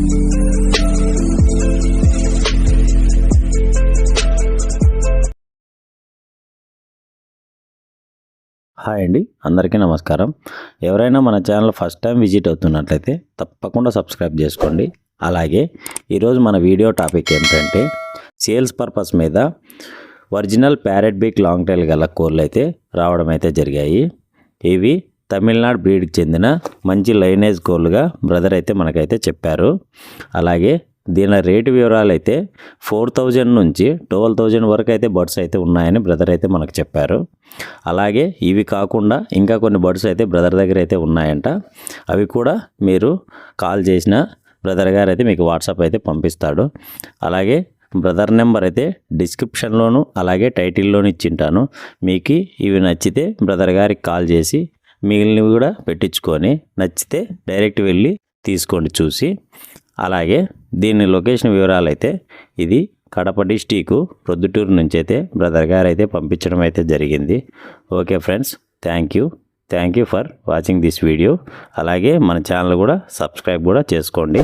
Hi అండి, అందరికీ నమస్కారం. ఎవరైనా మన ఛానల్ ఫస్ట్ టైం విజిట్ అవుతున్నట్లయితే తప్పకుండా సబ్స్క్రైబ్ చేసుకోండి. అలాగే ఈరోజు మన వీడియో టాపిక్ ఏంటంటే సేల్స్ పర్పస్ మీద ఒరిజినల్ ప్యారెట్ బీక్ లాంగ్ టైల్ గల కోళ్ళు అయితే రావడం అయితే జరిగాయి. ఇవి తమిళనాడు బ్రీడ్కి చెందిన మంచి లైనేజ్ కోళ్ళుగా బ్రదర్ అయితే మనకైతే చెప్పారు. అలాగే దీని రేటు వివరాలు అయితే 4000 నుంచి 12,000 వరకు అయితే బర్డ్స్ అయితే ఉన్నాయని బ్రదర్ అయితే మనకు చెప్పారు. అలాగే ఇవి కాకుండా ఇంకా కొన్ని బర్డ్స్ అయితే బ్రదర్ దగ్గర అయితే ఉన్నాయంట. అవి కూడా మీరు కాల్ చేసిన బ్రదర్ గారు అయితే మీకు వాట్సాప్ అయితే పంపిస్తాడు. అలాగే బ్రదర్ నెంబర్ అయితే డిస్క్రిప్షన్లోను అలాగే టైటిల్లోను ఇచ్చింటాను. మీకు ఇవి నచ్చితే బ్రదర్ గారికి కాల్ చేసి మిగిలినవి కూడా పెట్టించుకొని నచ్చితే డైరెక్ట్ వెళ్ళి తీసుకోండి చూసి. అలాగే దీని లొకేషన్ వివరాలు అయితే ఇది కడప డిస్టిక్ ప్రొద్దుటూరు నుంచి అయితే బ్రదర్ గారు అయితే పంపించడం అయితే జరిగింది. Okay friends, thank you for watching this video. అలాగే మన ఛానల్ కూడా సబ్స్క్రైబ్ కూడా చేసుకోండి.